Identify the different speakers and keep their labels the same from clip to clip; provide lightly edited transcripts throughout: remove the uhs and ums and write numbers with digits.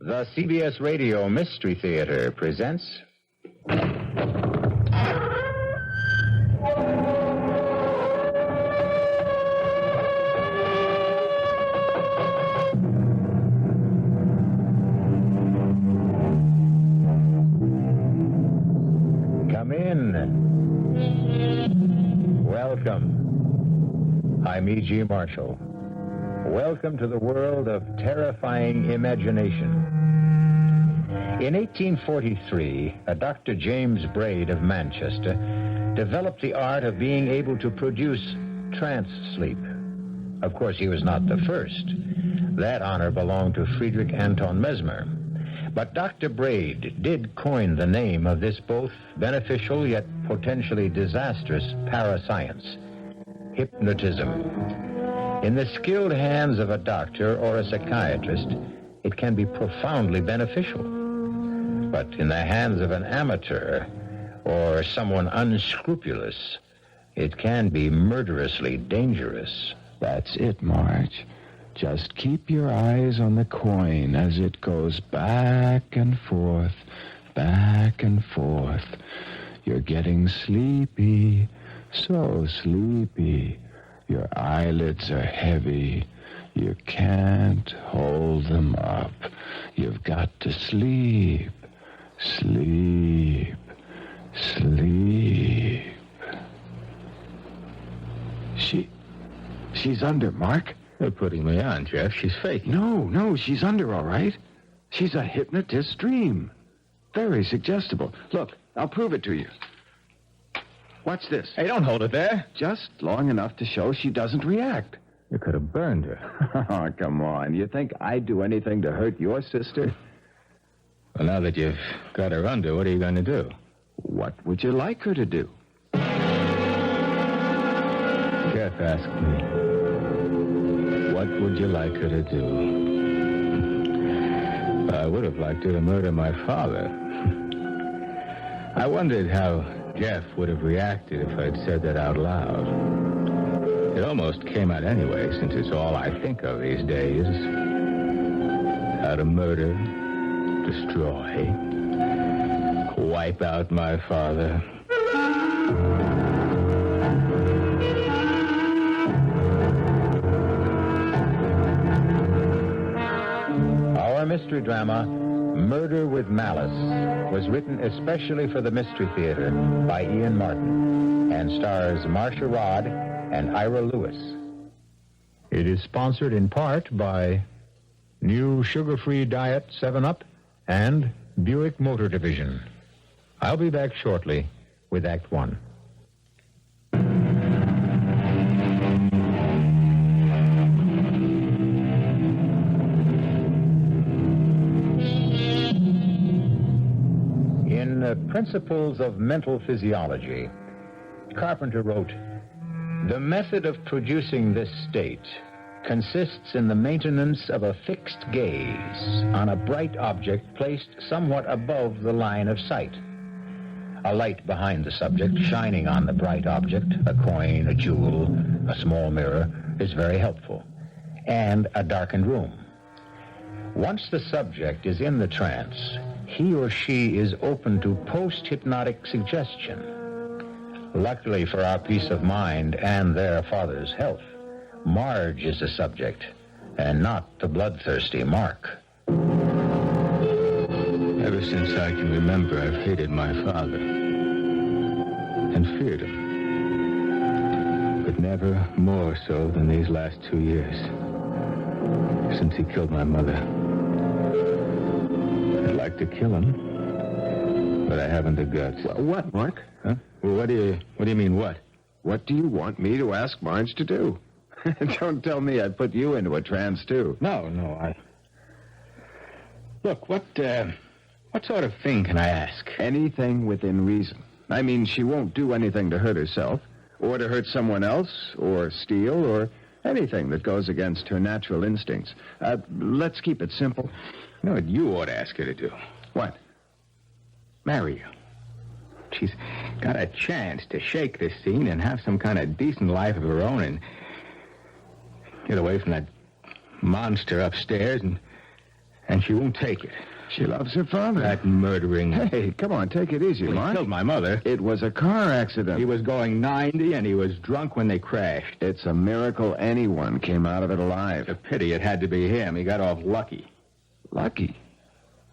Speaker 1: The CBS Radio Mystery Theater presents... Come in. Welcome. I'm E.G. Marshall. Welcome to the world of terrifying imagination. In 1843, a Dr. James Braid of Manchester developed the art of being able to produce trance sleep. Of course, he was not the first. That honor belonged to Friedrich Anton Mesmer. But Dr. Braid did coin the name of this both beneficial yet potentially disastrous parascience, hypnotism. In the skilled hands of a doctor or a psychiatrist, it can be profoundly beneficial. But in the hands of an amateur or someone unscrupulous, it can be murderously dangerous.
Speaker 2: That's it, Marge. Just keep your eyes on the coin as it goes back and forth, back and forth. You're getting sleepy, so sleepy. Your eyelids are heavy. You can't hold them up. You've got to sleep, sleep, sleep. She's under, Mark.
Speaker 3: You're putting me on, Jeff. She's fake.
Speaker 2: No, she's under, all right. She's a hypnotist's dream. Very suggestible. Look, I'll prove it to you. Watch this.
Speaker 3: Hey, don't hold it there.
Speaker 2: Just long enough to show she doesn't react.
Speaker 3: You could have burned her.
Speaker 2: Oh, come on. You think I'd do anything to hurt your sister?
Speaker 3: Well, now that you've got her under, what are you going to do?
Speaker 2: What would you like her to do?
Speaker 3: Jeff asked me, what would you like her to do? I would have liked her to murder my father. I wondered how Jeff would have reacted if I'd said that out loud. It almost came out anyway, since it's all I think of these days. How to murder, destroy, wipe out my father.
Speaker 1: Our mystery drama, Murder with Malice, was written especially for the Mystery Theater by Ian Martin and stars Marcia Rod and Ira Lewis. It is sponsored in part by New Sugar-Free Diet 7-Up and Buick Motor Division. I'll be back shortly with Act One. Principles of Mental Physiology, Carpenter wrote, "The method of producing this state consists in the maintenance of a fixed gaze on a bright object placed somewhat above the line of sight. A light behind the subject shining on the bright object, a coin, a jewel, a small mirror, is very helpful, and a darkened room. Once the subject is in the trance, he or she is open to post-hypnotic suggestion. Luckily for our peace of mind and their father's health, Marge is the subject, and not the bloodthirsty Mark."
Speaker 3: Ever since I can remember, I've hated my father and feared him. But never more so than these last 2 years, since he killed my mother. I'd like to kill him, but I haven't the guts.
Speaker 2: What, Mark?
Speaker 3: Huh? Well, what do you mean, what?
Speaker 2: What do you want me to ask Marge to do? Don't tell me I'd put you into a trance, too.
Speaker 3: No, Look, what sort of thing can I ask?
Speaker 2: Anything within reason. I mean, she won't do anything to hurt herself, or to hurt someone else, or steal, or anything that goes against her natural instincts. Let's keep it simple.
Speaker 3: You know what you ought to ask her to do?
Speaker 2: What?
Speaker 3: Marry you. She's got a chance to shake this scene and have some kind of decent life of her own and get away from that monster upstairs and And she won't take it.
Speaker 2: She loves her father.
Speaker 3: That murdering...
Speaker 2: Hey, come on, take it easy,
Speaker 3: He
Speaker 2: Mark.
Speaker 3: killed my mother.
Speaker 2: It was a car accident.
Speaker 3: He was going 90, and he was drunk when they crashed.
Speaker 2: It's a miracle anyone came out of it alive.
Speaker 3: It's a pity it had to be him. He got off lucky.
Speaker 2: Lucky?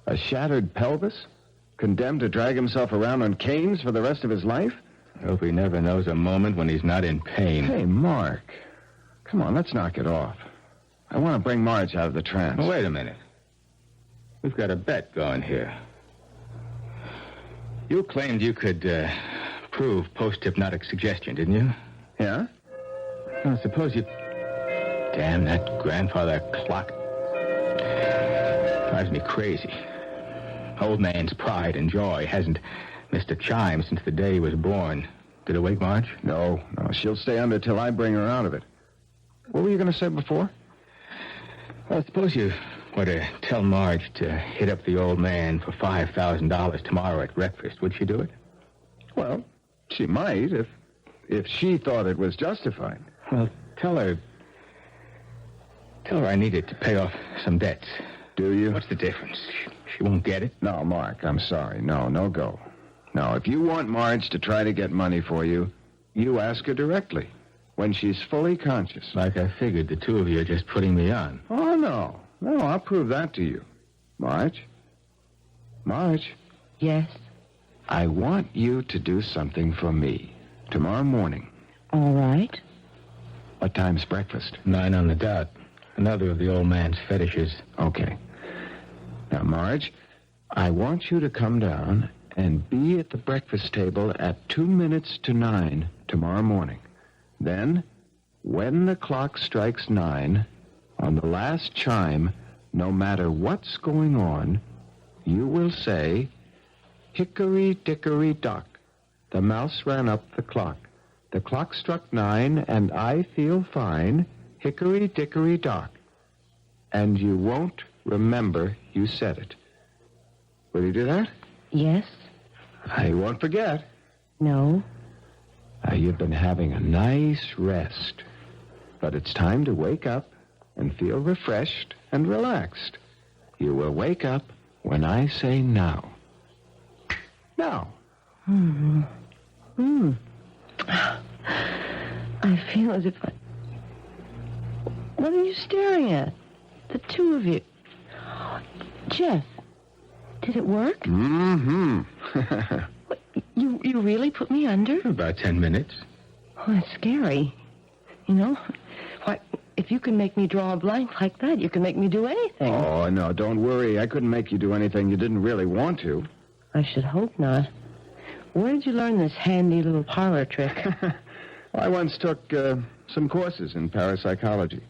Speaker 2: A shattered pelvis? Condemned to drag himself around on canes for the rest of his life?
Speaker 3: I hope he never knows a moment when he's not in pain.
Speaker 2: Hey, Mark. Come on, let's knock it off. I want to bring Marge out of the trance.
Speaker 3: Well, wait a minute. We've got a bet going here. You claimed you could prove post-hypnotic suggestion, didn't you?
Speaker 2: Yeah?
Speaker 3: Well, suppose you... Damn, that grandfather clock drives me crazy. Old man's pride and joy hasn't missed a chime since the day he was born. Did it wake Marge?
Speaker 2: No. She'll stay under till I bring her out of it. What were you going to say before?
Speaker 3: Well, suppose you were to tell Marge to hit up the old man for $5,000 tomorrow at breakfast. Would she do it?
Speaker 2: Well, she might if she thought it was justified.
Speaker 3: Well, tell her I need it to pay off some debts.
Speaker 2: Do you?
Speaker 3: What's the difference? She won't get it.
Speaker 2: No, Mark, I'm sorry. No go. No, if you want Marge to try to get money for you, you ask her directly when she's fully conscious.
Speaker 3: Like I figured, the two of you are just putting me on.
Speaker 2: Oh, no. No, I'll prove that to you. Marge? Marge?
Speaker 4: Yes?
Speaker 2: I want you to do something for me tomorrow morning.
Speaker 4: All right.
Speaker 2: What time's breakfast?
Speaker 3: 9 on the dot. Another of the old man's fetishes.
Speaker 2: Okay. Now, Marge, I want you to come down and be at the breakfast table at 2 minutes to 9 tomorrow morning. Then, when the clock strikes 9, on the last chime, no matter what's going on, you will say, "Hickory-dickory-dock. The mouse ran up the clock. The clock struck 9, and I feel fine. Hickory-dickory-dock." And you won't remember you said it. Will you do that?
Speaker 4: Yes?
Speaker 2: I won't forget.
Speaker 4: No?
Speaker 2: You've been having a nice rest. But it's time to wake up and feel refreshed and relaxed. You will wake up when I say now. Now.
Speaker 4: I feel as if I... What are you staring at? The two of you. Jeff, did it work?
Speaker 2: Mm-hmm.
Speaker 4: What, you really put me under?
Speaker 3: About 10 minutes.
Speaker 4: Oh, that's scary. You know, why, if you can make me draw a blank like that, you can make me do anything.
Speaker 2: Oh, no, don't worry. I couldn't make you do anything you didn't really want to.
Speaker 4: I should hope not. Where did you learn this handy little parlor trick?
Speaker 2: I once took some courses in parapsychology.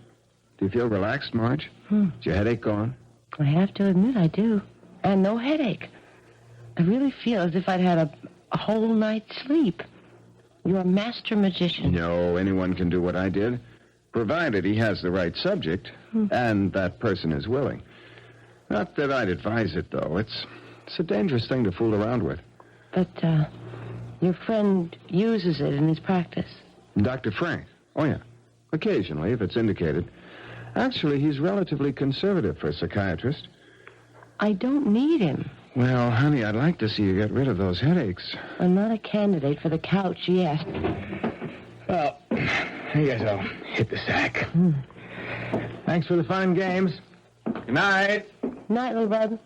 Speaker 2: Do you feel relaxed, Marge? Is your headache gone?
Speaker 4: I have to admit I do. And no headache. I really feel as if I'd had a whole night's sleep. You're a master magician.
Speaker 2: No, anyone can do what I did, provided he has the right subject, and that person is willing. Not that I'd advise it, though. It's a dangerous thing to fool around with.
Speaker 4: But, your friend uses it in his practice.
Speaker 2: Dr. Frank? Oh, yeah. Occasionally, if it's indicated. Actually, he's relatively conservative for a psychiatrist.
Speaker 4: I don't need him.
Speaker 2: Well, honey, I'd like to see you get rid of those headaches.
Speaker 4: I'm not a candidate for the couch yet.
Speaker 3: Well, I guess I'll hit the sack. Thanks for the fun and games. Good night.
Speaker 4: Night, little brother.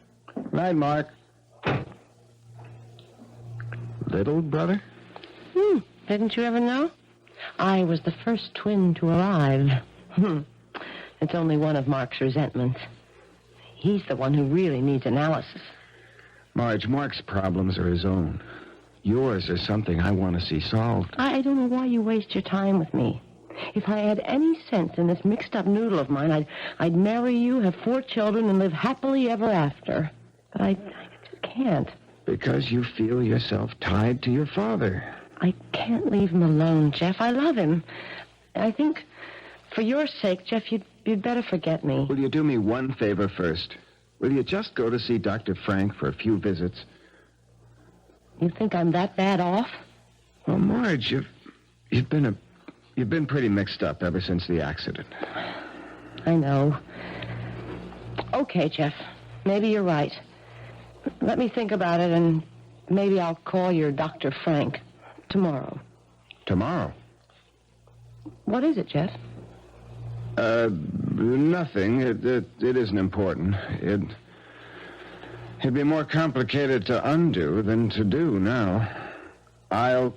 Speaker 2: Night, Mark. Little brother?
Speaker 4: Didn't you ever know? I was the first twin to arrive. It's only one of Mark's resentments. He's the one who really needs analysis.
Speaker 2: Marge, Mark's problems are his own. Yours are something I want to see solved.
Speaker 4: I don't know why you waste your time with me. If I had any sense in this mixed-up noodle of mine, I'd marry you, have 4 children, and live happily ever after. But I just can't.
Speaker 2: Because you feel yourself tied to your father.
Speaker 4: I can't leave him alone, Jeff. I love him. I think, for your sake, Jeff, you'd better forget me.
Speaker 2: Will you do me one favor first? Will you just go to see Dr. Frank for a few visits?
Speaker 4: You think I'm that bad off?
Speaker 2: Well, Marge, you've been pretty mixed up ever since the accident.
Speaker 4: I know. Okay, Jeff. Maybe you're right. Let me think about it, and maybe I'll call your Dr. Frank tomorrow.
Speaker 2: Tomorrow?
Speaker 4: What is it, Jeff?
Speaker 2: Nothing. It isn't important. It'd be more complicated to undo than to do now. I'll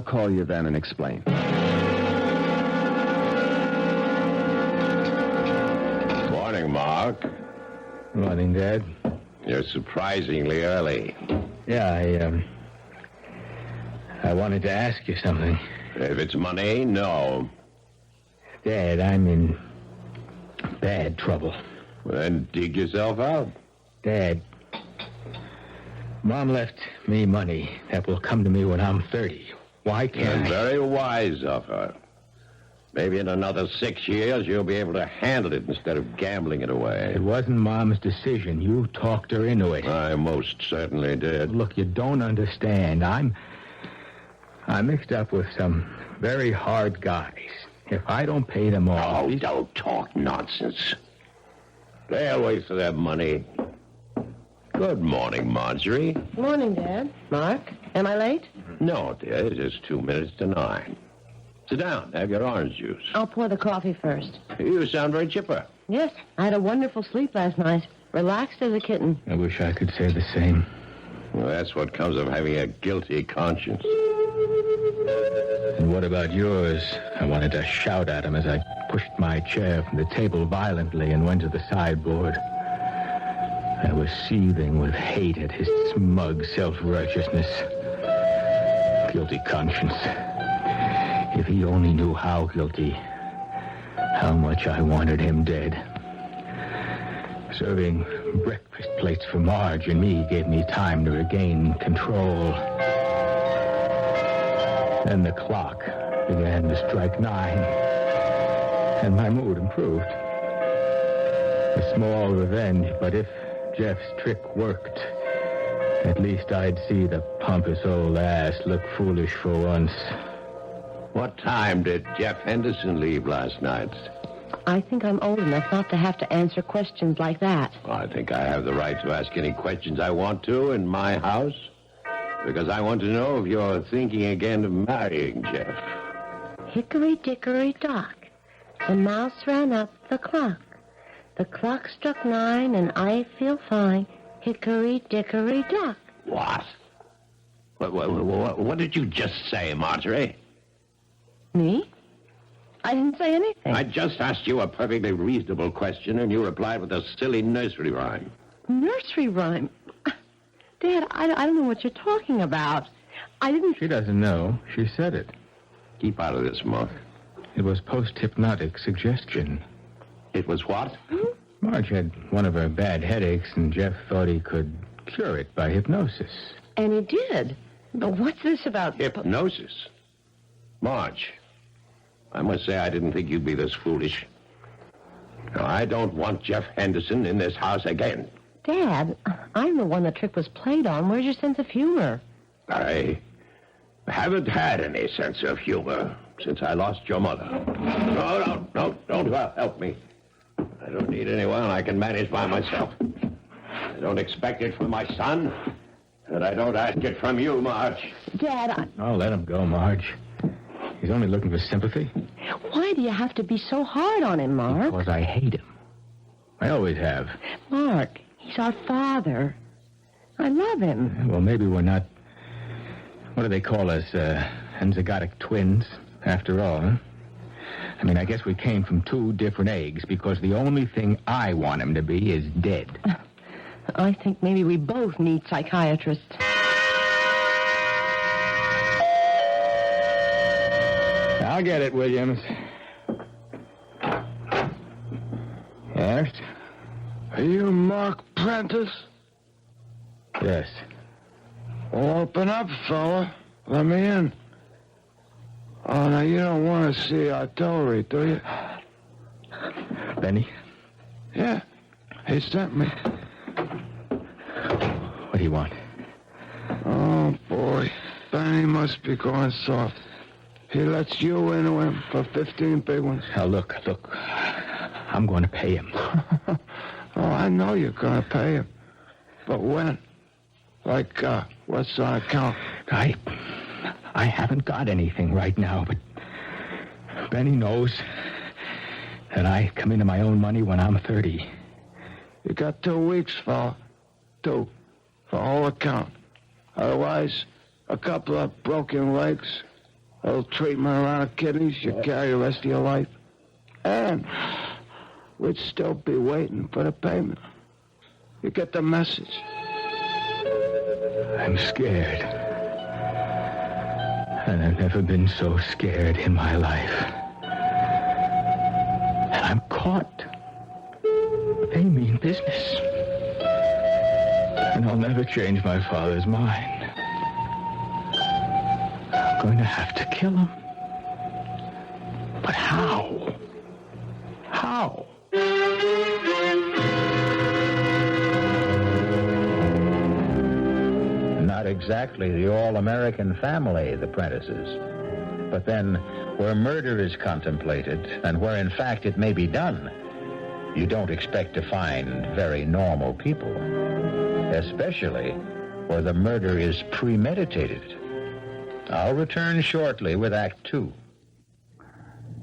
Speaker 2: call you then and explain.
Speaker 5: Morning, Mark.
Speaker 3: Morning, Dad.
Speaker 5: You're surprisingly early.
Speaker 3: Yeah, I wanted to ask you something.
Speaker 5: If it's money, no.
Speaker 3: Dad, I'm in bad trouble.
Speaker 5: Well, then dig yourself out.
Speaker 3: Dad, Mom left me money that will come to me when I'm 30. Why can't
Speaker 5: And
Speaker 3: I...
Speaker 5: very wise of her. Maybe in another 6 years, you'll be able to handle it instead of gambling it away.
Speaker 3: It wasn't Mom's decision. You talked her into it.
Speaker 5: I most certainly did.
Speaker 3: Look, you don't understand. I'm mixed up with some very hard guys. If I don't pay them off...
Speaker 5: Oh, don't talk nonsense. They'll wait for that money. Good morning, Marjorie.
Speaker 4: Morning, Dad. Mark, am I late?
Speaker 5: No, dear, it's just 2 minutes to 9. Sit down. Have your orange juice.
Speaker 4: I'll pour the coffee first.
Speaker 5: You sound very chipper.
Speaker 4: Yes, I had a wonderful sleep last night. Relaxed as a kitten.
Speaker 3: I wish I could say the same.
Speaker 5: Well, that's what comes of having a guilty conscience.
Speaker 3: And what about yours? I wanted to shout at him as I pushed my chair from the table violently and went to the sideboard. I was seething with hate at his smug self-righteousness. Guilty conscience. If he only knew how guilty, how much I wanted him dead. Serving breakfast plates for Marge and me gave me time to regain control. Then the clock began to strike 9, and my mood improved. A small revenge, but if Jeff's trick worked, at least I'd see the pompous old ass look foolish for once.
Speaker 5: What time did Jeff Henderson leave last night?
Speaker 4: I think I'm old enough not to have to answer questions like that.
Speaker 5: Well, I think I have the right to ask any questions I want to in my house. Because I want to know if you're thinking again of marrying Jeff.
Speaker 4: Hickory dickory dock. The mouse ran up the clock. The clock struck 9 and I feel fine. Hickory dickory dock.
Speaker 5: What? What did you just say, Marjorie?
Speaker 4: Me? I didn't say anything.
Speaker 5: I just asked you a perfectly reasonable question, and you replied with a silly nursery rhyme.
Speaker 4: Nursery rhyme? Dad, I don't know what you're talking about. I didn't...
Speaker 3: She doesn't know. She said it.
Speaker 5: Keep out of this, Mark.
Speaker 3: It was post-hypnotic suggestion.
Speaker 5: It was what?
Speaker 3: Marge had one of her bad headaches, and Jeff thought he could cure it by hypnosis.
Speaker 4: And he did. But what's this about...
Speaker 5: Hypnosis? Marge, I must say I didn't think you'd be this foolish. No, I don't want Jeff Henderson in this house again.
Speaker 4: Dad, I'm the one the trick was played on. Where's your sense of humor?
Speaker 5: I haven't had any sense of humor since I lost your mother. No, don't help me. I don't need anyone. I can manage by myself. I don't expect it from my son, and I don't ask it from you, Marge.
Speaker 4: Dad,
Speaker 3: Oh, let him go, Marge. He's only looking for sympathy.
Speaker 4: Why do you have to be so hard on him, Mark?
Speaker 3: Because I hate him. I always have.
Speaker 4: Mark, he's our father. I love him.
Speaker 3: Well, maybe we're not... What do they call us? Enzygotic twins, after all, huh? I mean, I guess we came from 2 different eggs because the only thing I want him to be is dead.
Speaker 4: I think maybe we both need psychiatrists.
Speaker 3: I'll get it, Williams. Yes?
Speaker 2: Are you Mark Prentice?
Speaker 3: Yes.
Speaker 2: Well, open up, fella. Let me in. Oh, now you don't want to see artillery, do you?
Speaker 3: Benny?
Speaker 2: Yeah, he sent me.
Speaker 3: What do you want?
Speaker 2: Oh, boy. Benny must be going soft. He lets you into him for 15 big ones.
Speaker 3: Now, look. I'm going to pay him.
Speaker 2: Oh, I know you're going to pay him. But when? Like, what's on account?
Speaker 3: I haven't got anything right now, but Benny knows that I come into my own money when I'm 30.
Speaker 2: You got 2 weeks, fella. 2. For whole account. Otherwise, a couple of broken legs, a little treatment around the kidneys, you carry the rest of your life. And we'd still be waiting for the payment. You get the message?
Speaker 3: I'm scared. And I've never been so scared in my life. And I'm caught. They mean business. And I'll never change my father's mind. I'm going to have to kill him. But how? How?
Speaker 1: Not exactly the all-American family, the Prentices. But then, where murder is contemplated, and where in fact it may be done, you don't expect to find very normal people. Especially where the murder is premeditated. I'll return shortly with Act 2.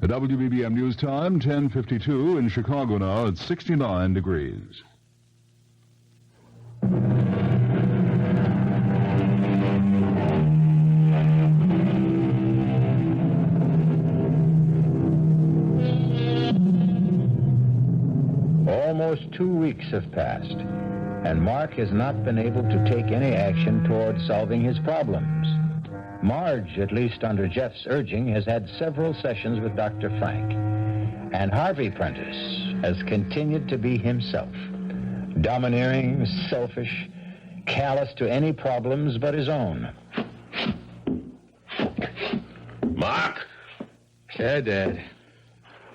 Speaker 6: The WBBM News Time, 10:52 in Chicago now at 69 degrees.
Speaker 1: Almost 2 weeks have passed, and Mark has not been able to take any action towards solving his problems. Marge, at least under Jeff's urging, has had several sessions with Dr. Frank. And Harvey Prentice has continued to be himself. Domineering, selfish, callous to any problems but his own.
Speaker 5: Mark?
Speaker 3: Yeah, Dad.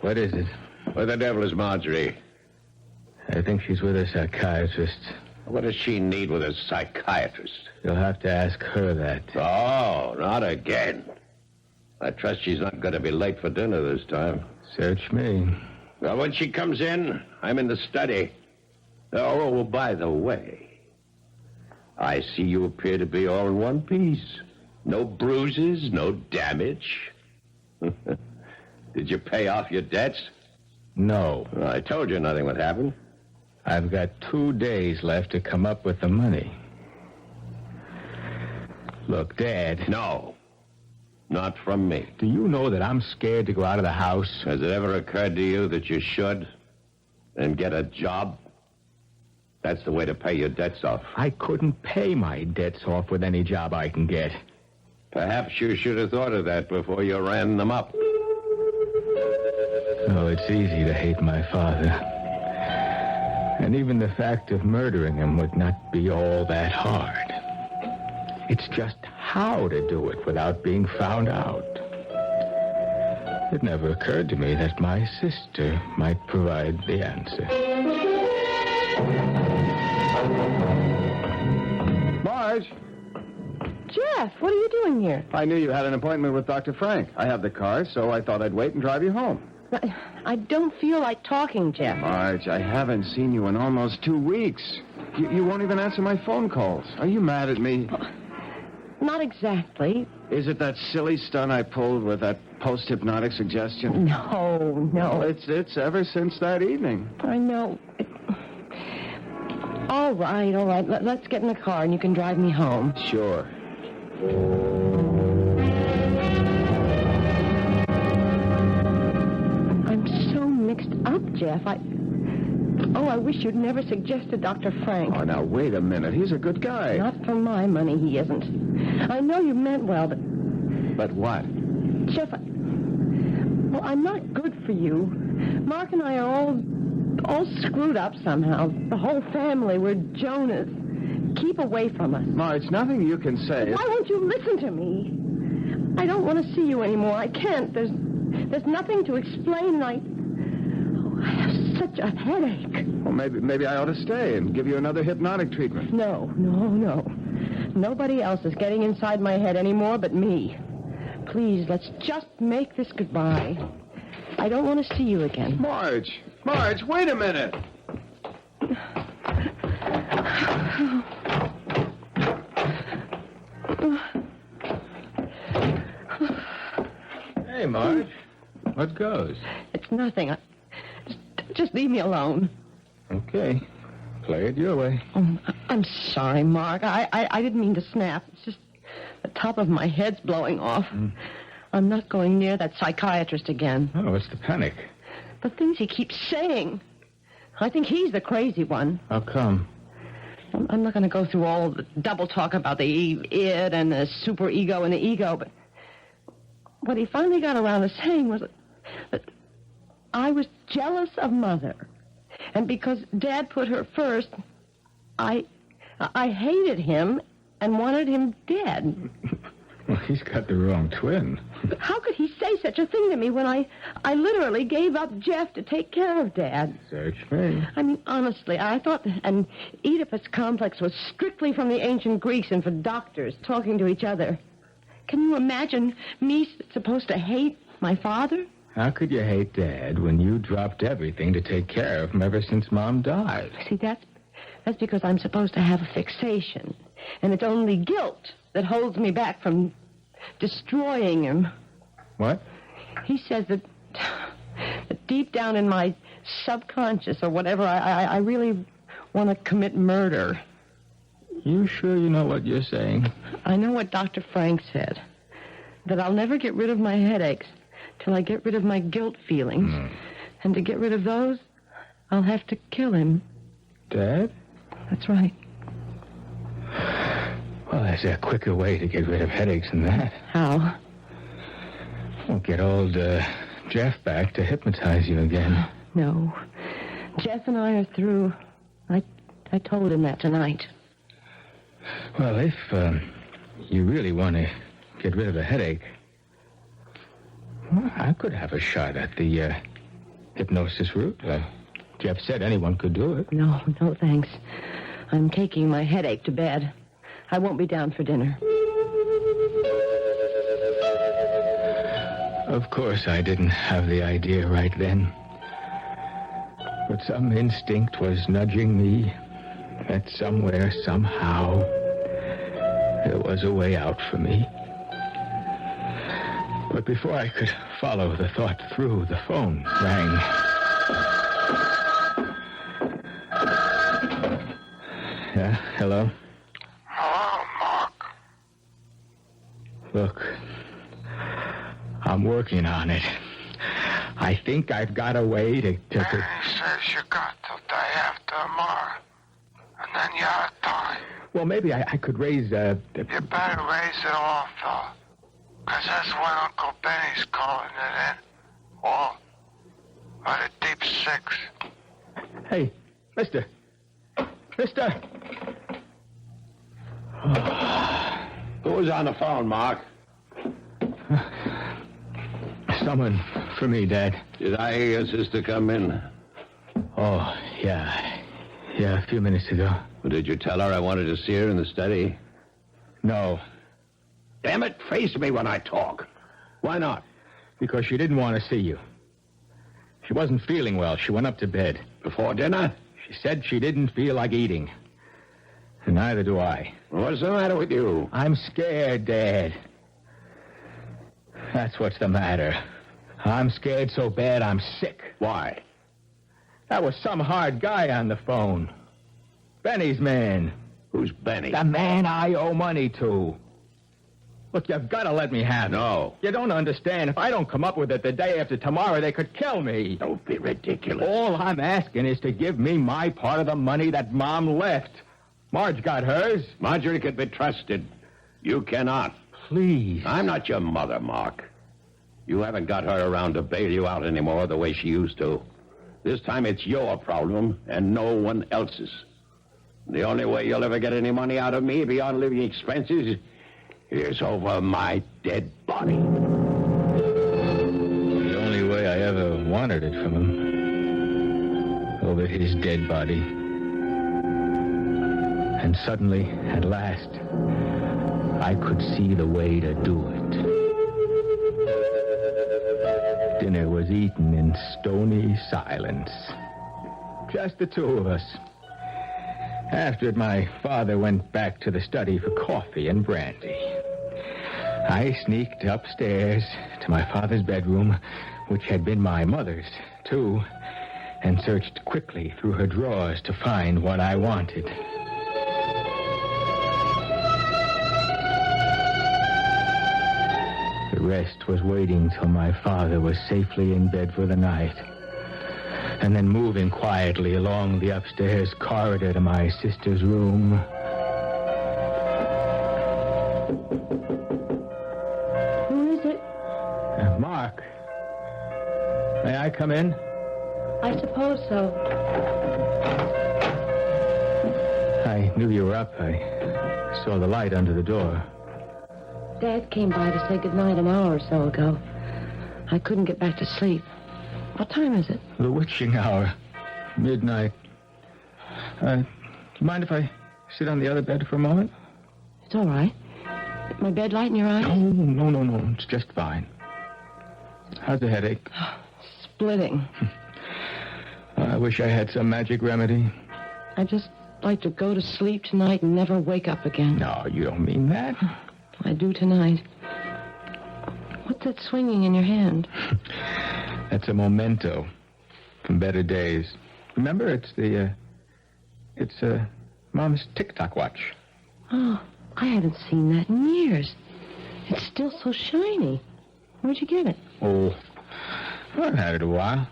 Speaker 3: What is it?
Speaker 5: Where the devil is Marjorie?
Speaker 3: I think she's with a psychiatrist.
Speaker 5: What does she need with a psychiatrist?
Speaker 3: You'll have to ask her that.
Speaker 5: Oh, not again. I trust she's not going to be late for dinner this time.
Speaker 3: Search me.
Speaker 5: Well, when she comes in, I'm in the study. Oh, by the way, I see you appear to be all in one piece. No bruises, no damage. Did you pay off your debts?
Speaker 3: No.
Speaker 5: Well, I told you nothing would happen.
Speaker 3: I've got 2 days left to come up with the money. Look, Dad.
Speaker 5: No. Not from me.
Speaker 3: Do you know that I'm scared to go out of the house?
Speaker 5: Has it ever occurred to you that you should and get a job? That's the way to pay your debts off.
Speaker 3: I couldn't pay my debts off with any job I can get.
Speaker 5: Perhaps you should have thought of that before you ran them up.
Speaker 3: Oh, it's easy to hate my father. And even the fact of murdering him would not be all that hard. It's just how to do it without being found out. It never occurred to me that my sister might provide the answer.
Speaker 2: Marge!
Speaker 4: Jeff, what are you doing here?
Speaker 2: I knew you had an appointment with Dr. Frank. I have the car, so I thought I'd wait and drive you home.
Speaker 4: I don't feel like talking, Jeff.
Speaker 2: Marge, I haven't seen you in almost 2 weeks. You won't even answer my phone calls. Are you mad at me?
Speaker 4: Not exactly.
Speaker 2: Is it that silly stunt I pulled with that post-hypnotic suggestion?
Speaker 4: No.
Speaker 2: It's ever since that evening.
Speaker 4: I know. All right. Let's get in the car and you can drive me home.
Speaker 2: Sure.
Speaker 4: I'm so mixed up, Jeff. I wish you'd never suggested Dr. Frank.
Speaker 2: Oh, now, wait a minute. He's a good guy.
Speaker 4: Not for my money, he isn't. I know you meant well, but...
Speaker 2: But what?
Speaker 4: Jeff, I'm not good for you. Mark and I are all screwed up somehow. The whole family, we're Jonas. Keep away from us.
Speaker 2: Marge, nothing you can say.
Speaker 4: Why won't you listen to me? I don't want to see you anymore. I can't. There's nothing to explain, and I have such a headache.
Speaker 2: Well, maybe I ought to stay and give you another hypnotic treatment.
Speaker 4: No. Nobody else is getting inside my head anymore but me. Please, let's just make this goodbye. I don't want to see you again.
Speaker 2: Marge, wait a minute.
Speaker 3: Marge. What goes?
Speaker 4: It's nothing. Just leave me alone.
Speaker 3: Okay. Play it your way.
Speaker 4: Oh, I'm sorry, Mark. I didn't mean to snap. It's just the top of my head's blowing off. I'm not going near that psychiatrist again.
Speaker 3: Oh, what's the panic?
Speaker 4: The things he keeps saying. I think he's the crazy one.
Speaker 3: How come?
Speaker 4: I'm not going to go through all the double talk about the id and the superego and the ego, but what he finally got around to saying was that I was jealous of Mother. And because Dad put her first, I hated him and wanted him dead.
Speaker 3: Well, he's got the wrong twin.
Speaker 4: How could he say such a thing to me when I literally gave up Jeff to take care of Dad?
Speaker 3: Search me.
Speaker 4: I mean, honestly, I thought an Oedipus complex was strictly from the ancient Greeks and for doctors talking to each other. Can you imagine me supposed to hate my father?
Speaker 3: How could you hate Dad when you dropped everything to take care of him ever since Mom died?
Speaker 4: See, that's because I'm supposed to have a fixation. And it's only guilt that holds me back from destroying him.
Speaker 3: What?
Speaker 4: He says that deep down in my subconscious or whatever, I really want to commit murder.
Speaker 3: You sure you know what you're saying?
Speaker 4: I know what Dr. Frank said, that I'll never get rid of my headaches till I get rid of my guilt feelings. And to get rid of those, I'll have to kill him.
Speaker 3: Dad?
Speaker 4: That's right.
Speaker 3: Well, there's a quicker way to get rid of headaches than that.
Speaker 4: How?
Speaker 3: Well, get old Jeff back to hypnotize you again.
Speaker 4: No. Jeff and I are through. I told him that tonight.
Speaker 3: Well, if you really want to get rid of a headache, well, I could have a shot at the hypnosis route. Jeff said anyone could do it.
Speaker 4: No, thanks. I'm taking my headache to bed. I won't be down for dinner.
Speaker 3: Of course, I didn't have the idea right then. But some instinct was nudging me that somewhere, somehow, there was a way out for me. But before I could follow the thought through, the phone rang. Yeah, hello?
Speaker 7: Hello, Mark.
Speaker 3: Look, I'm working on it. I think I've got a way to...
Speaker 7: Benny says you got till day after tomorrow. And then you're out of time.
Speaker 3: Well, maybe I could raise,
Speaker 7: You better raise it off, though. 'Cause that's when Uncle Benny's calling it in. Or the deep six.
Speaker 3: Hey, mister.
Speaker 5: Who was on the phone, Mark?
Speaker 3: Someone for me, Dad.
Speaker 5: Did I hear your sister come in?
Speaker 3: Oh, yeah. Yeah, a few minutes ago.
Speaker 5: Well, did you tell her I wanted to see her in the study?
Speaker 3: No,
Speaker 5: Damn it, face me when I talk. Why not?
Speaker 3: because she didn't want to see you. She wasn't feeling well. She went up to bed.
Speaker 5: Before dinner?
Speaker 3: She said she didn't feel like eating. And neither do I.
Speaker 5: What's the matter with you?
Speaker 3: I'm scared, Dad. That's what's the matter. I'm scared so bad I'm sick.
Speaker 5: Why?
Speaker 3: That was some hard guy on the phone. Benny's man.
Speaker 5: Who's Benny?
Speaker 3: The man I owe money to. Look, you've got to let me have it.
Speaker 5: No.
Speaker 3: You don't understand. If I don't come up with it the day after tomorrow, they could kill me.
Speaker 5: Don't be ridiculous.
Speaker 3: All I'm asking is to give me my part of the money that Mom left. Marge got hers.
Speaker 5: Marjorie could be trusted. You cannot.
Speaker 3: Please.
Speaker 5: I'm not your mother, Mark. You haven't got her around to bail you out anymore the way she used to. This time it's your problem and no one else's. The only way you'll ever get any money out of me beyond living expenses is over my dead body.
Speaker 3: The only way I ever wanted it from him. Over his dead body. And suddenly, at last, I could see the way to do it. Dinner was eaten in stony silence. Just the two of us. After it, my father went back to the study for coffee and brandy. I sneaked upstairs to my father's bedroom, which had been my mother's, too, and searched quickly through her drawers to find what I wanted. The rest was waiting till my father was safely in bed for the night, and then moving quietly along the upstairs corridor to my sister's room.
Speaker 4: Who is it?
Speaker 3: Mark. May I come in?
Speaker 4: I suppose so.
Speaker 3: I knew you were up. I saw the light under the door.
Speaker 4: Dad came by to say goodnight an hour or so ago. I couldn't get back to sleep. What time is it?
Speaker 3: The witching hour. Midnight. Do you mind if I sit on the other bed for a moment?
Speaker 4: It's all right. My bed light in your eyes?
Speaker 3: No. It's just fine. How's the headache?
Speaker 4: Splitting.
Speaker 3: I wish I had some magic remedy.
Speaker 4: I'd just like to go to sleep tonight and never wake up again.
Speaker 3: No, you don't mean that.
Speaker 4: I do tonight. What's that swinging in your hand?
Speaker 3: That's a memento from better days. Remember, it's Mom's tick-tock watch.
Speaker 4: Oh, I haven't seen that in years. It's still so shiny. Where'd you get it?
Speaker 3: Oh, I've had it a while.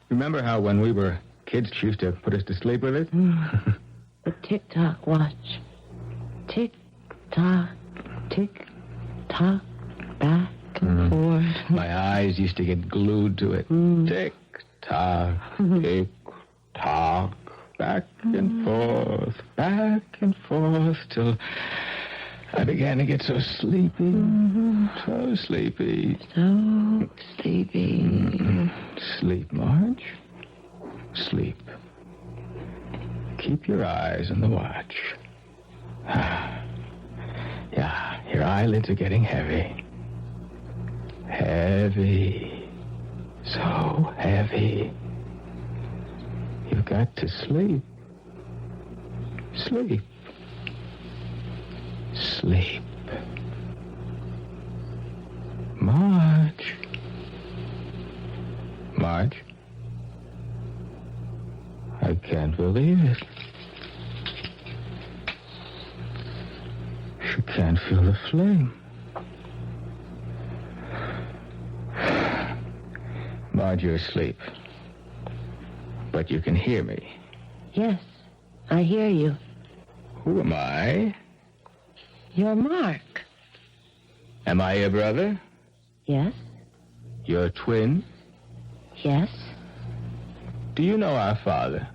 Speaker 3: Remember how when we were kids, she used to put us to sleep with it?
Speaker 4: The tick-tock watch. Tick-tock, tick-tock, back and forth.
Speaker 3: My eyes used to get glued to it. Tick-tock, tick-tock, back and forth, till I began to get so sleepy. So sleepy.
Speaker 4: So sleepy.
Speaker 3: Sleep, Marge. Sleep. Keep your eyes on the watch. Yeah, your eyelids are getting heavy. Heavy. So heavy. You've got to sleep. Sleep. Sleep. Marge. Marge. I can't believe it. She can't feel the flame. Marge, you're asleep. But you can hear me.
Speaker 4: Yes, I hear you.
Speaker 3: Who am I?
Speaker 4: You're Mark.
Speaker 3: Am I your brother?
Speaker 4: Yes,
Speaker 3: Your twin?
Speaker 4: yes,
Speaker 3: Do you know our father?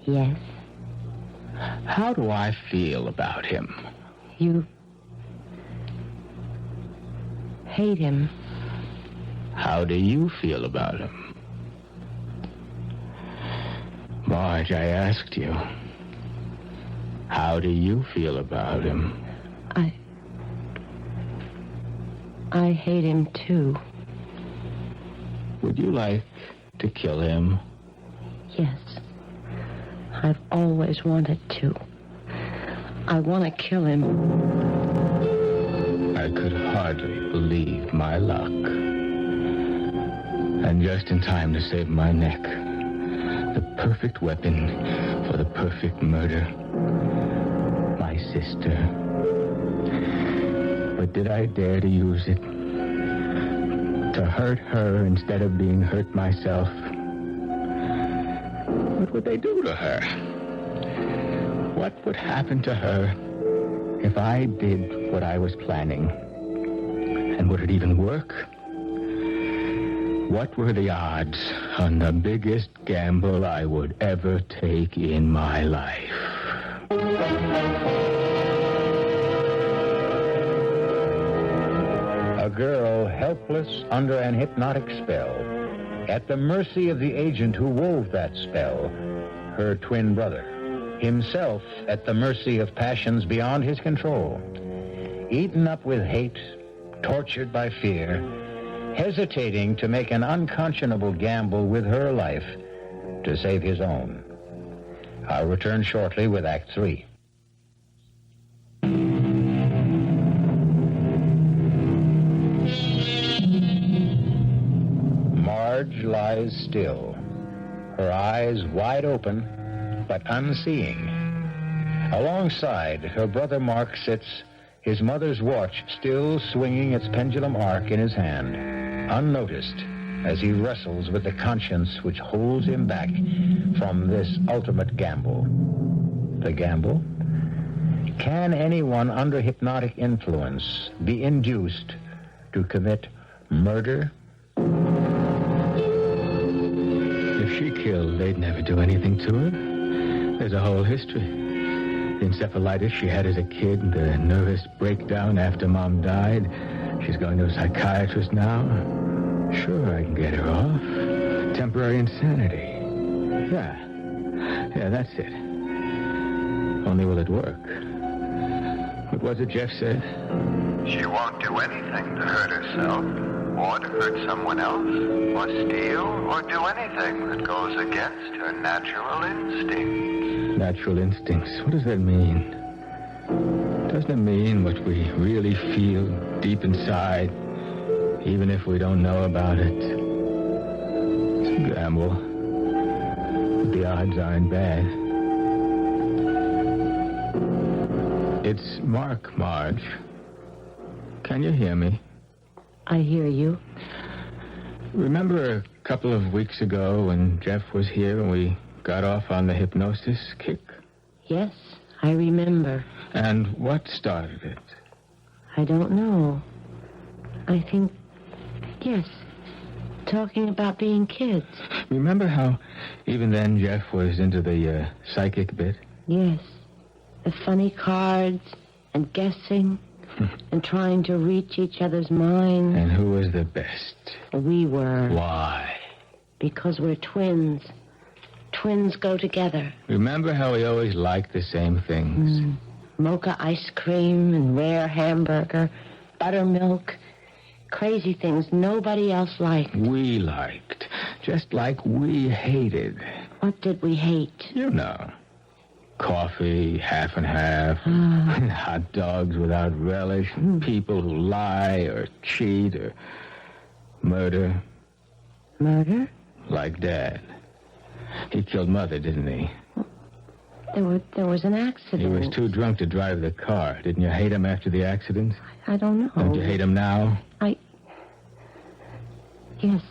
Speaker 4: yes.
Speaker 3: How do I feel about him?
Speaker 4: You hate him.
Speaker 3: How do you feel about him? Marge, I asked you. How do you feel about him?
Speaker 4: I hate him too.
Speaker 3: Would you like to kill him?
Speaker 4: Yes. I've always wanted to. I want to kill him.
Speaker 3: I could hardly believe my luck. And just in time to save my neck. The perfect weapon for the perfect murder. My sister. But did I dare to use it? To hurt her instead of being hurt myself? What would they do to her? What would happen to her if I did what I was planning? And would it even work? What were the odds on the biggest gamble I would ever take in my life?
Speaker 1: A girl helpless under an hypnotic spell, at the mercy of the agent who wove that spell, her twin brother, himself at the mercy of passions beyond his control, eaten up with hate, tortured by fear, hesitating to make an unconscionable gamble with her life to save his own. I'll return shortly with Act 3. lies still, her eyes wide open, but unseeing. Alongside, her brother Mark sits, his mother's watch still swinging its pendulum arc in his hand, unnoticed as he wrestles with the conscience which holds him back from this ultimate gamble. The gamble? Can anyone under hypnotic influence be induced to commit murder?
Speaker 3: If she killed, they'd never do anything to her. There's a whole history. The encephalitis she had as a kid, the nervous breakdown after Mom died. She's going to a psychiatrist now. Sure, I can get her off. Temporary insanity. Yeah, that's it. Only will it work? What was it Jeff said?
Speaker 7: She won't do anything to hurt herself, or to hurt someone else, or steal, or do anything that goes against her natural instincts.
Speaker 3: Natural instincts. What does that mean? Doesn't it mean what we really feel deep inside, even if we don't know about it? It's a gamble. But the odds aren't bad. It's Mark, Marge. Can you hear me?
Speaker 4: I hear you.
Speaker 3: Remember a couple of weeks ago when Jeff was here and we got off on the hypnosis kick?
Speaker 4: Yes, I remember.
Speaker 3: And what started it?
Speaker 4: I don't know. I think, yes, talking about being kids.
Speaker 3: Remember how even then Jeff was into the psychic bit?
Speaker 4: Yes. The funny cards and guessing and trying to reach each other's minds.
Speaker 3: And who was the best?
Speaker 4: We were.
Speaker 3: Why?
Speaker 4: Because we're twins. Twins go together.
Speaker 3: Remember how we always liked the same things?
Speaker 4: Mocha ice cream and rare hamburger, buttermilk, crazy things nobody else liked.
Speaker 3: We liked, just like we hated.
Speaker 4: What did we hate?
Speaker 3: You know. Coffee, half and half, hot dogs without relish, people who lie or cheat or murder.
Speaker 4: Murder?
Speaker 3: Like Dad. He killed Mother, didn't he?
Speaker 4: There was an accident.
Speaker 3: He was too drunk to drive the car. Didn't you hate him after the accident?
Speaker 4: I don't know.
Speaker 3: Don't you hate him now?
Speaker 4: Yes,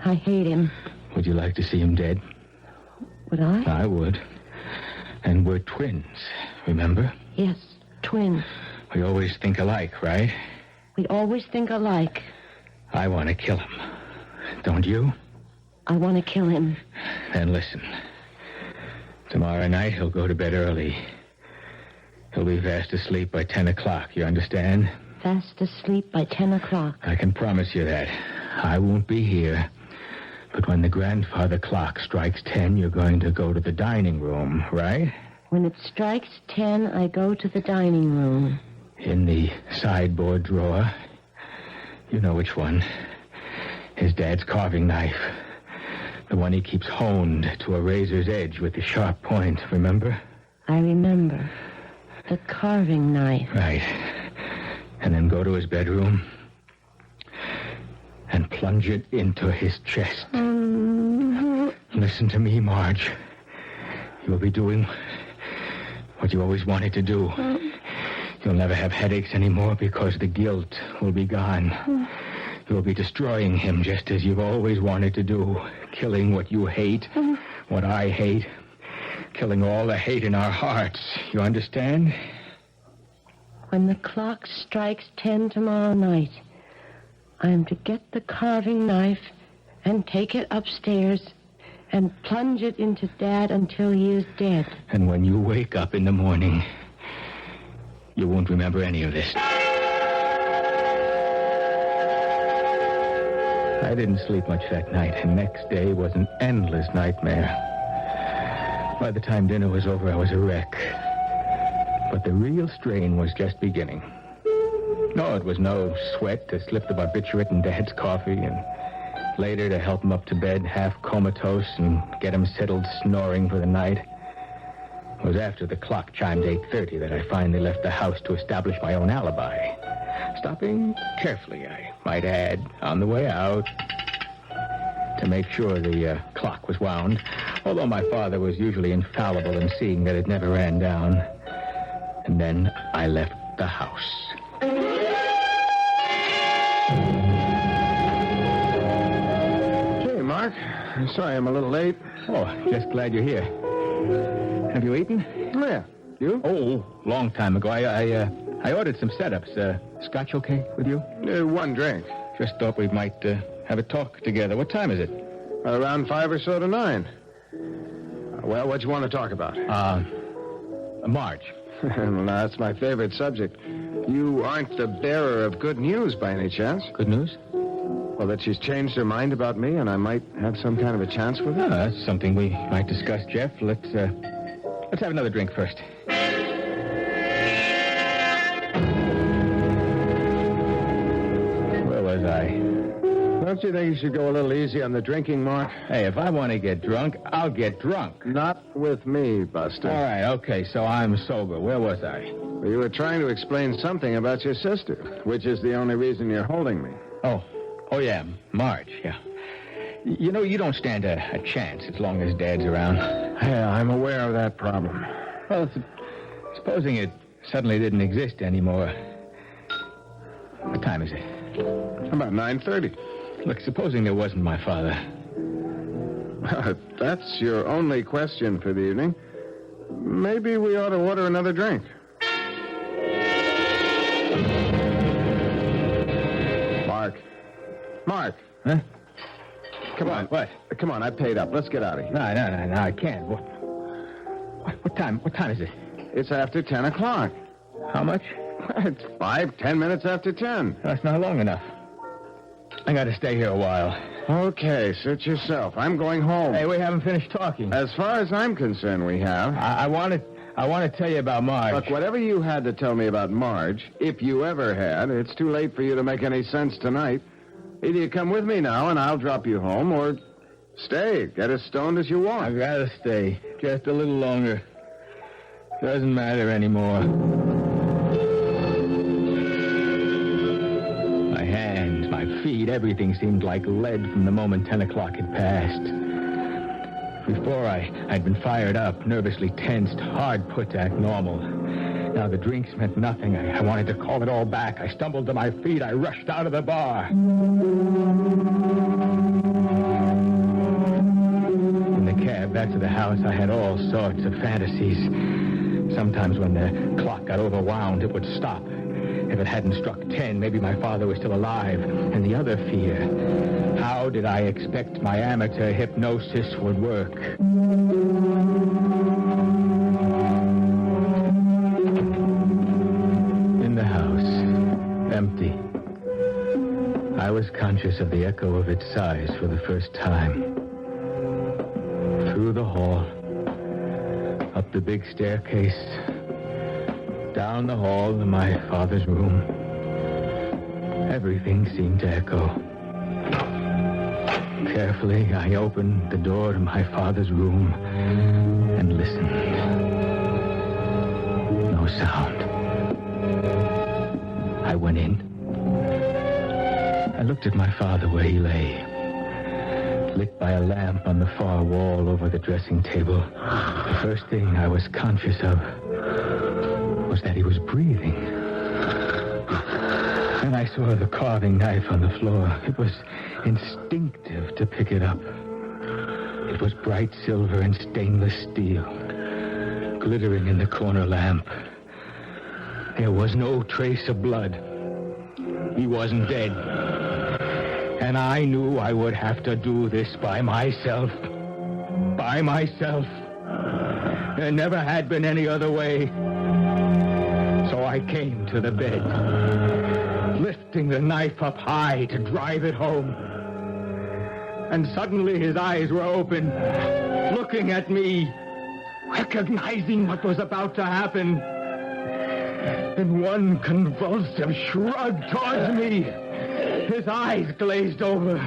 Speaker 4: I hate him.
Speaker 3: Would you like to see him dead?
Speaker 4: Would I?
Speaker 3: I would. And we're twins, remember?
Speaker 4: Yes, twins.
Speaker 3: We always think alike, right?
Speaker 4: We always think alike.
Speaker 3: I want to kill him. Don't you?
Speaker 4: I want to kill him.
Speaker 3: Then listen. Tomorrow night he'll go to bed early. He'll be fast asleep by 10 o'clock, you understand?
Speaker 4: Fast asleep by 10 o'clock.
Speaker 3: I can promise you that. I won't be here. But when the grandfather clock strikes 10, you're going to go to the dining room, right?
Speaker 4: When it strikes 10, I go to the dining room.
Speaker 3: In the sideboard drawer. You know which one. His dad's carving knife. The one he keeps honed to a razor's edge with the sharp point, remember?
Speaker 4: I remember. The carving knife.
Speaker 3: Right. And then go to his bedroom and plunge it into his chest. Listen to me, Marge. You'll be doing what you always wanted to do. You'll never have headaches anymore because the guilt will be gone. You'll be destroying him just as you've always wanted to do. Killing what you hate, what I hate. Killing all the hate in our hearts. You understand?
Speaker 4: When the clock strikes 10 tomorrow night, I'm to get the carving knife and take it upstairs and plunge it into Dad until he is dead.
Speaker 3: And when you wake up in the morning, you won't remember any of this. I didn't sleep much that night, and next day was an endless nightmare. By the time dinner was over, I was a wreck. But the real strain was just beginning. No, it was no sweat to slip the barbiturate in Dad's coffee, and later to help him up to bed half comatose and get him settled snoring for the night. It was after the clock chimed 8:30 that I finally left the house to establish my own alibi. Stopping carefully, I might add, on the way out, to to make sure the clock was wound, although my father was usually infallible in seeing that it never ran down. And then I left the house.
Speaker 8: Hey, Mark. I'm sorry I'm a little late.
Speaker 3: Oh, just glad you're here. Have you eaten?
Speaker 8: Yeah. You?
Speaker 3: Oh, long time ago. I ordered some setups. Scotch okay with you?
Speaker 8: One drink.
Speaker 3: Just thought we might have a talk together. What time is it?
Speaker 8: Around 5 or so to 9. Well, what you want to talk about?
Speaker 3: Marge.
Speaker 8: Well, that's my favorite subject. You aren't the bearer of good news by any chance?
Speaker 3: Good news?
Speaker 8: Well, that she's changed her mind about me and I might have some kind of a chance with her?
Speaker 3: That's something we might discuss, Jeff. Let's have another drink first. Where was I?
Speaker 8: Don't you think you should go a little easy on the drinking, Mark?
Speaker 3: Hey, if I want to get drunk, I'll get drunk.
Speaker 8: Not with me, Buster.
Speaker 3: All right, okay, so I'm sober. Where was I?
Speaker 8: You were trying to explain something about your sister, which is the only reason you're holding me.
Speaker 3: Oh, yeah, Marge, yeah. You know, you don't stand a chance as long as Dad's around.
Speaker 8: Yeah, I'm aware of that problem.
Speaker 3: Well, supposing it suddenly didn't exist anymore. What time is it?
Speaker 8: About 9:30.
Speaker 3: Look, supposing there wasn't my father.
Speaker 8: If that's your only question for the evening, maybe we ought to order another drink. Mark.
Speaker 3: Huh?
Speaker 8: Come on.
Speaker 3: What?
Speaker 8: Come on, I paid up. Let's get out of here.
Speaker 3: No, I can't. What time is it?
Speaker 8: It's after 10 o'clock.
Speaker 3: How much?
Speaker 8: It's 10 minutes after 10.
Speaker 3: That's not long enough. I got to stay here a while.
Speaker 8: Okay, suit yourself. I'm going home.
Speaker 3: Hey, we haven't finished talking.
Speaker 8: As far as I'm concerned, we have.
Speaker 3: I want to tell you about Marge.
Speaker 8: Look, whatever you had to tell me about Marge, if you ever had, it's too late for you to make any sense tonight. Either you come with me now and I'll drop you home, or stay. Get as stoned as you want.
Speaker 3: I've got to stay. Just a little longer. Doesn't matter anymore. My hands, my feet, everything seemed like lead from the moment 10 o'clock had passed. Before I'd been fired up, nervously tensed, hard put to act normal. Now the drinks meant nothing. I wanted to call it all back. I stumbled to my feet. I rushed out of the bar. In the cab back to the house, I had all sorts of fantasies. Sometimes when the clock got overwound, it would stop. If it hadn't struck 10, maybe my father was still alive. And the other fear, how did I expect my amateur hypnosis would work? In the house, empty. I was conscious of the echo of its sighs for the first time. Through the hall, up the big staircase, down the hall to my father's room. Everything seemed to echo. Carefully, I opened the door to my father's room and listened. No sound. I went in. I looked at my father where he lay, lit by a lamp on the far wall over the dressing table. The first thing I was conscious of was that he was breathing. Then I saw the carving knife on the floor. It was instinctive to pick it up. It was bright silver and stainless steel, glittering in the corner lamp. There was no trace of blood. He wasn't dead. And I knew I would have to do this by myself. By myself. There never had been any other way. So I came to the bed, lifting the knife up high to drive it home. And suddenly his eyes were open, looking at me, recognizing what was about to happen. In one convulsive shrug towards me, his eyes glazed over.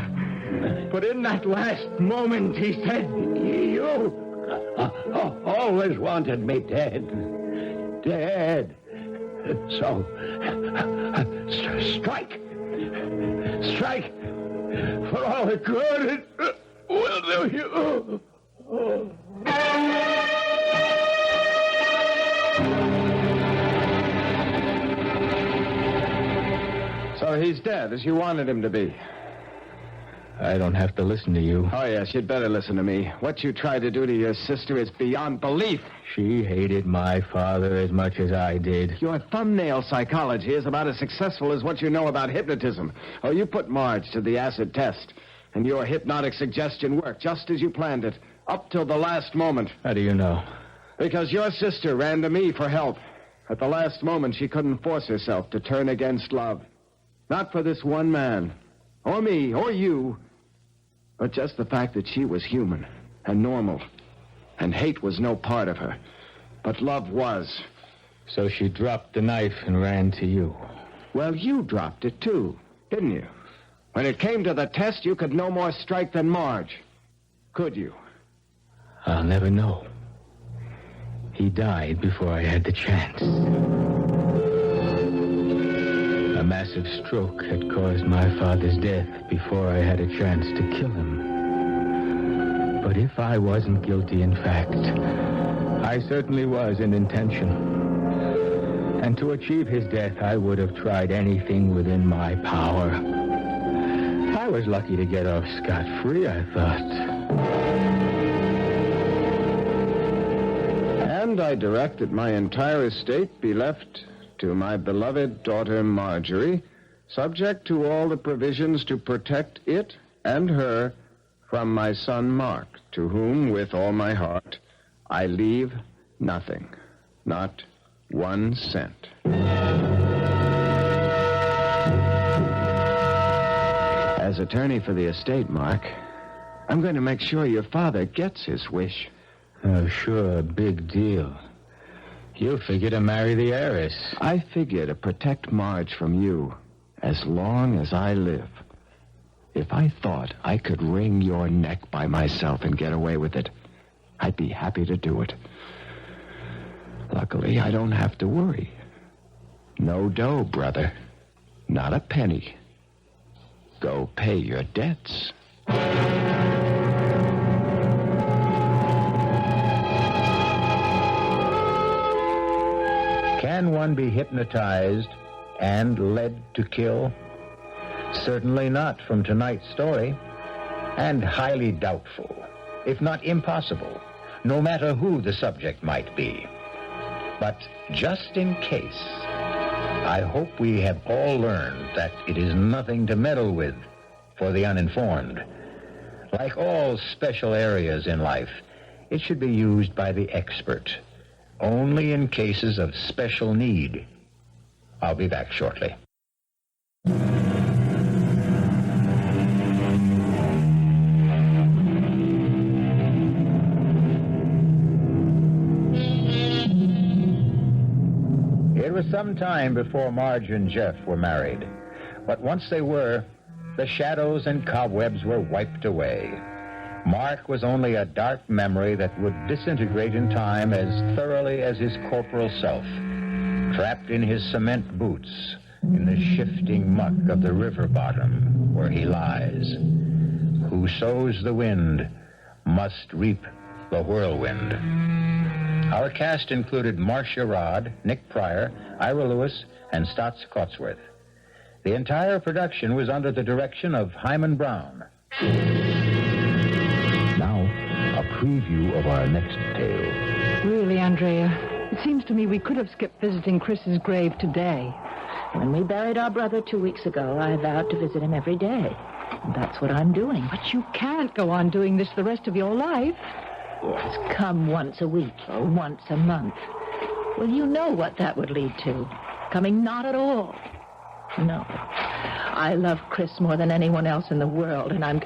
Speaker 3: But in that last moment, he said,
Speaker 5: You always wanted me dead. Dead. So, strike. Strike. For all it could. will do you.
Speaker 8: So he's dead, as you wanted him to be.
Speaker 3: I don't have to listen to you.
Speaker 8: Oh, yes, you'd better listen to me. What you tried to do to your sister is beyond belief.
Speaker 3: She hated my father as much as I did.
Speaker 8: Your thumbnail psychology is about as successful as what you know about hypnotism. Oh, you put Marge to the acid test, and your hypnotic suggestion worked just as you planned it, up till the last moment.
Speaker 3: How do you know?
Speaker 8: Because your sister ran to me for help. At the last moment, she couldn't force herself to turn against love. Not for this one man, or me, or you, but just the fact that she was human and normal, and hate was no part of her, but love was.
Speaker 3: So she dropped the knife and ran to you.
Speaker 8: Well, you dropped it too, didn't you? When it came to the test, you could no more strike than Marge. Could you?
Speaker 3: I'll never know. He died before I had the chance. A massive stroke had caused my father's death before I had a chance to kill him. But if I wasn't guilty in fact, I certainly was in intention. And to achieve his death, I would have tried anything within my power. I was lucky to get off scot-free, I thought.
Speaker 8: And I directed my entire estate be left to my beloved daughter Marjorie, subject to all the provisions to protect it and her from my son Mark, to whom, with all my heart, I leave nothing, not 1 cent. As attorney for the estate, Mark, I'm going to make sure your father gets his wish.
Speaker 3: Oh, sure, big deal. You figure to marry the heiress.
Speaker 8: I figure to protect Marge from you as long as I live. If I thought I could wring your neck by myself and get away with it, I'd be happy to do it. Luckily, I don't have to worry. No dough, brother. Not a penny. Go pay your debts.
Speaker 1: Can one be hypnotized and led to kill? Certainly not from tonight's story, and highly doubtful, if not impossible, no matter who the subject might be. But just in case, I hope we have all learned that it is nothing to meddle with for the uninformed. Like all special areas in life, it should be used by the expert, only in cases of special need. I'll be back shortly. It was some time before Marge and Jeff were married, but once they were, the shadows and cobwebs were wiped away. Mark was only a dark memory that would disintegrate in time as thoroughly as his corporal self, trapped in his cement boots in the shifting muck of the river bottom where he lies. Who sows the wind must reap the whirlwind. Our cast included Marcia, Nick Pryor, Ira Lewis, and Staats. The entire production was under the direction of Hyman Brown. Now, a preview of our next tale.
Speaker 9: Really, Andrea, it seems to me we could have skipped visiting Chris's grave today.
Speaker 10: When we buried our brother 2 weeks ago, I vowed to visit him every day. And that's what I'm doing.
Speaker 9: But you can't go on doing this the rest of your life.
Speaker 10: Yes, come once a week or once a month. Well, you know what that would lead to. Coming not at all. No. I love Chris more than anyone else in the world, and I'm...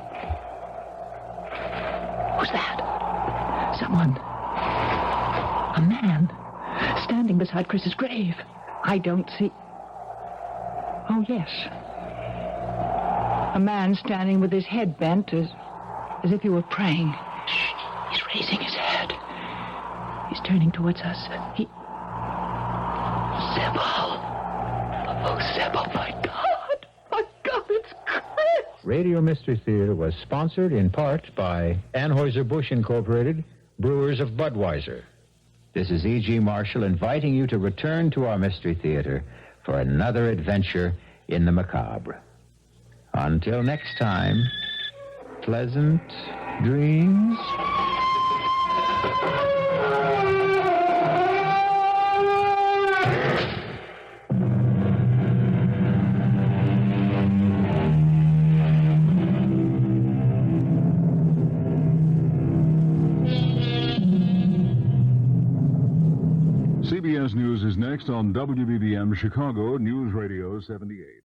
Speaker 10: Who's that? Someone. A man. Standing beside Chris's grave.
Speaker 9: I don't see... Oh, yes. A man standing with his head bent as if he were praying.
Speaker 10: Shh. He's raising his head. He's turning towards us. Sybil. Oh, Sybil, my God. My God, it's Chris.
Speaker 1: Radio Mystery Theater was sponsored in part by Anheuser-Busch Incorporated, Brewers of Budweiser. This is E.G. Marshall inviting you to return to our Mystery Theater for another adventure in the macabre. Until next time, pleasant dreams.
Speaker 6: CBS News is next on WBBM Chicago News Radio 78.